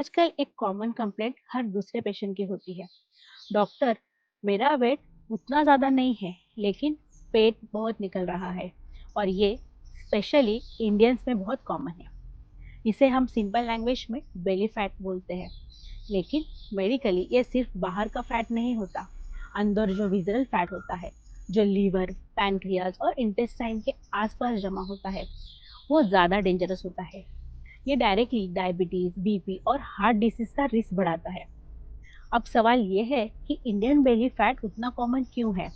आजकल एक common complaint हर दूसरे पेशेंट की होती है। डॉक्टर, मेरा वेट उतना ज़्यादा नहीं है, लेकिन पेट बहुत निकल रहा है। और ये स्पेशली इंडियंस में बहुत कॉमन है। इसे हम सिंपल लैंग्वेज में बेली फैट बोलते हैं। लेकिन मेडिकली ये सिर्फ बाहर का फैट नहीं होता। अंदर जो विजरल फैट होता है, जो लीवर, पैनक्रियाज और इंटेस्टाइन के आसपास जमा होता है, वो ज़्यादा डेंजरस होता है। ये डायरेक्टली डायबिटीज, बीपी और हार्ट डिसीज का रिस्क बढ़ाता है। अब सवाल ये है कि इंडियन बेली फैट उतना कॉमन क्यों है।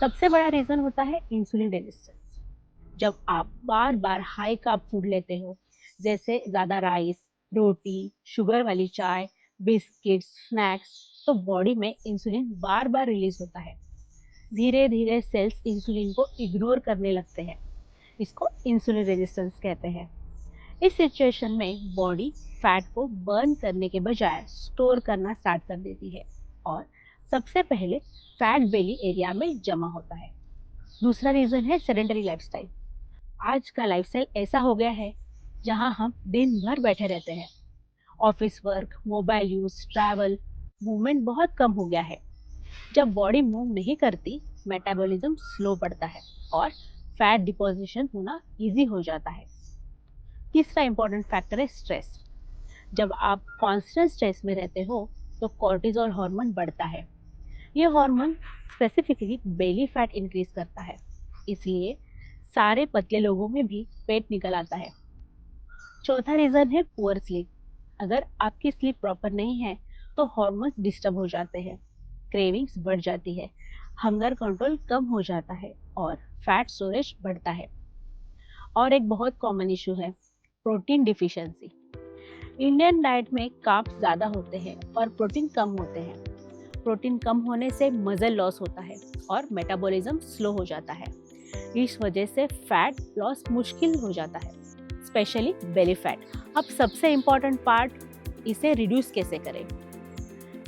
सबसे बड़ा रीजन होता है इंसुलिन रेजिस्टेंस। जब आप बार बार हाई कार्ब फूड लेते हो, जैसे ज्यादा राइस, रोटी, शुगर वाली चाय, बिस्किट, स्नैक्स, तो बॉडी में इंसुलिन बार बार रिलीज होता है। धीरे धीरे सेल्स इंसुलिन को इग्नोर करने लगते हैं। इसको इंसुलिन रेजिस्टेंस कहते हैं। इस सिचुएशन में बॉडी फैट को बर्न करने के बजाय स्टोर करना स्टार्ट कर देती है और सबसे पहले फैट बेली एरिया में जमा होता है। दूसरा रीजन है सेडेंटरी लाइफस्टाइल। आज का लाइफस्टाइल ऐसा हो गया है जहां हम दिन भर बैठे रहते हैं। Office work, mobile use, travel, movement बहुत कम हो गया है। जब बॉडी मूव नहीं करती, मेटाबॉलिज्म स्लो पड़ता है और फैट डिपोजिशन होना इजी हो जाता है। तीसरा इंपॉर्टेंट फैक्टर है स्ट्रेस। जब आप कांस्टेंट स्ट्रेस में रहते हो तो कॉर्टिसोल हार्मोन बढ़ता है। ये hormone specifically belly fat increase करता है। इसलिए सारे पतले लोगों में भी पेट निकल आता है। चौथा रीजन है पुअर स्लीप। अगर आपकी स्लीप प्रॉपर नहीं है तो हार्मोन्स डिस्टर्ब हो जाते हैं, क्रेविंग्स बढ़ जाती है, हंगर कंट्रोल कम हो जाता है और फैट स्टोरेज बढ़ता है। और एक बहुत कॉमन इशू है प्रोटीन डिफिशियंसी। इंडियन डाइट में कार्ब्स ज़्यादा होते हैं और प्रोटीन कम होते हैं। प्रोटीन कम होने से मसल लॉस होता है और मेटाबॉलिज्म स्लो हो जाता है। इस वजह से फैट लॉस मुश्किल हो जाता है, स्पेशली बेली फैट। अब सबसे इम्पॉर्टेंट पार्ट, इसे रिड्यूस कैसे करें।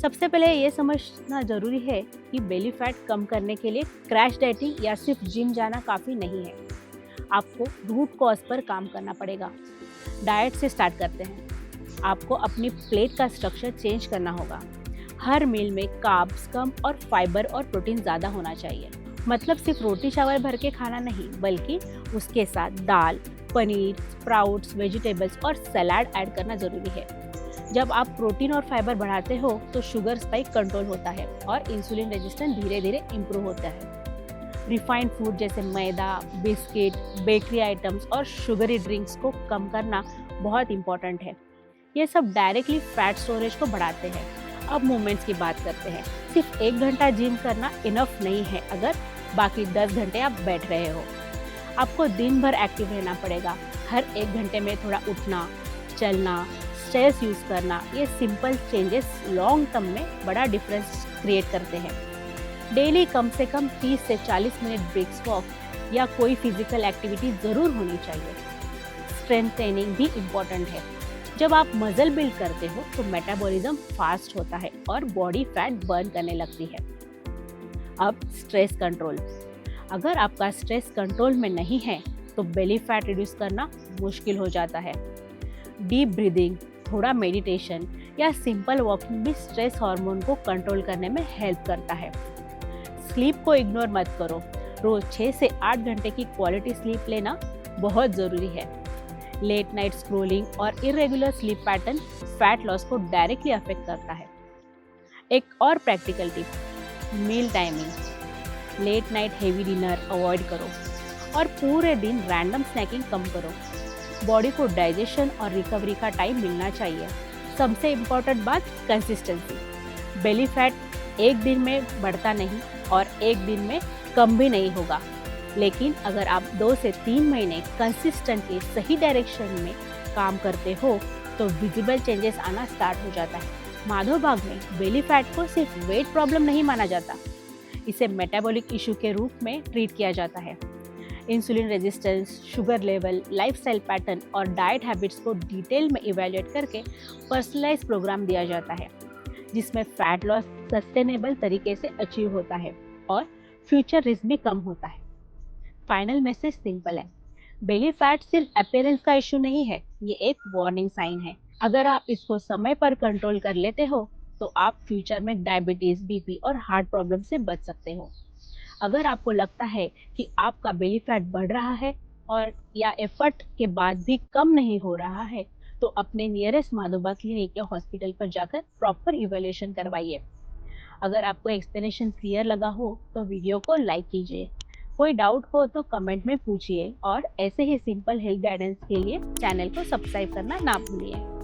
सबसे पहले ये समझना जरूरी है कि बेली फैट कम करने के लिए क्रैश डाइटिंग या सिर्फ जिम जाना काफ़ी नहीं है। आपको रूट कॉज पर काम करना पड़ेगा। डाइट से स्टार्ट करते हैं। आपको अपनी प्लेट का स्ट्रक्चर चेंज करना होगा। हर मील में कार्ब्स कम और फाइबर और प्रोटीन ज़्यादा होना चाहिए। मतलब सिर्फ रोटी चावल भर के खाना नहीं, बल्कि उसके साथ दाल, पनीर, स्प्राउट्स, वेजिटेबल्स और सलाद ऐड करना ज़रूरी है। जब आप प्रोटीन और फाइबर बढ़ाते हो तो शुगर स्पाइक कंट्रोल होता है और इंसुलिन रेजिस्टेंस धीरे धीरे इम्प्रूव होता है। रिफाइंड फूड जैसे मैदा, बिस्किट, बेकरी आइटम्स और शुगरी ड्रिंक्स को कम करना बहुत इंपॉर्टेंट है। ये सब डायरेक्टली फैट स्टोरेज को बढ़ाते हैं। अब मूवमेंट्स की बात करते हैं। सिर्फ 1 घंटा जिम करना इनफ नहीं है अगर बाकी 10 घंटे आप बैठ रहे हो। आपको दिन भर एक्टिव रहना पड़ेगा। हर 1 घंटे में थोड़ा उठना, चलना, स्ट्रेस यूज करना, ये सिंपल चेंजेस लॉन्ग टर्म में बड़ा डिफरेंस क्रिएट करते हैं। डेली कम से कम 30 से 40 मिनट ब्रिक्स वॉक या कोई फिजिकल एक्टिविटी ज़रूर होनी चाहिए। स्ट्रेंथ ट्रेनिंग भी इम्पॉर्टेंट है। जब आप मसल बिल्ड करते हो तो मेटाबॉलिज्म फास्ट होता है और बॉडी फैट बर्न करने लगती है। अब स्ट्रेस कंट्रोल। अगर आपका स्ट्रेस कंट्रोल में नहीं है तो बेली फैट रिड्यूस करना मुश्किल हो जाता है। डीप ब्रीदिंग, थोड़ा मेडिटेशन या सिंपल वॉकिंग भी स्ट्रेस हार्मोन को कंट्रोल करने में हेल्प करता है। स्लीप को इग्नोर मत करो। रोज 6 से 8 घंटे की क्वालिटी स्लीप लेना बहुत ज़रूरी है। लेट नाइट स्क्रोलिंग और irregular sleep pattern fat loss को डायरेक्टली अफेक्ट करता है। एक और practical tip, meal timing. Late night heavy dinner avoid करो और पूरे दिन रैंडम स्नैकिंग कम करो। बॉडी को डाइजेशन और रिकवरी का टाइम मिलना चाहिए। सबसे इम्पोर्टेंट बात, कंसिस्टेंसी। बेली फैट एक दिन में बढ़ता नहीं और एक दिन में कम भी नहीं होगा, लेकिन अगर आप 2 से 3 महीने कंसिस्टेंटली सही डायरेक्शन में काम करते हो तो विजिबल चेंजेस आना स्टार्ट हो जाता है। माधव बाग में बेली फैट को सिर्फ वेट प्रॉब्लम नहीं माना जाता, इसे मेटाबॉलिक इशू के रूप में ट्रीट किया जाता है। Insulin resistance, sugar level, lifestyle pattern और डाइट हैबिट्स को डिटेल में इवैल्यूएट करके पर्सनलाइज प्रोग्राम दिया जाता है, जिसमें फैट लॉस सस्टेनेबल तरीके से अचीव होता है और फ्यूचर रिस्क भी कम होता है। फाइनल मैसेज सिंपल है, बेली फैट सिर्फ अपीयरेंस का इशू नहीं है, ये एक वार्निंग साइन है। अगर आप इसको समय पर कंट्रोल कर लेते हो तो आप फ्यूचर में डायबिटीज, बीपी और हार्ट प्रॉब्लम से बच सकते हो। अगर आपको लगता है कि आपका बेली फैट बढ़ रहा है और या एफर्ट के बाद भी कम नहीं हो रहा है, तो अपने नियरेस्ट माधोबा क्लिनिक या हॉस्पिटल पर जाकर प्रॉपर इवैल्यूएशन करवाइए। अगर आपको एक्सप्लेनेशन क्लियर लगा हो तो वीडियो को लाइक कीजिए। कोई डाउट हो तो कमेंट में पूछिए और ऐसे ही सिंपल हेल्थ गाइडेंस के लिए चैनल को सब्सक्राइब करना ना भूलिए।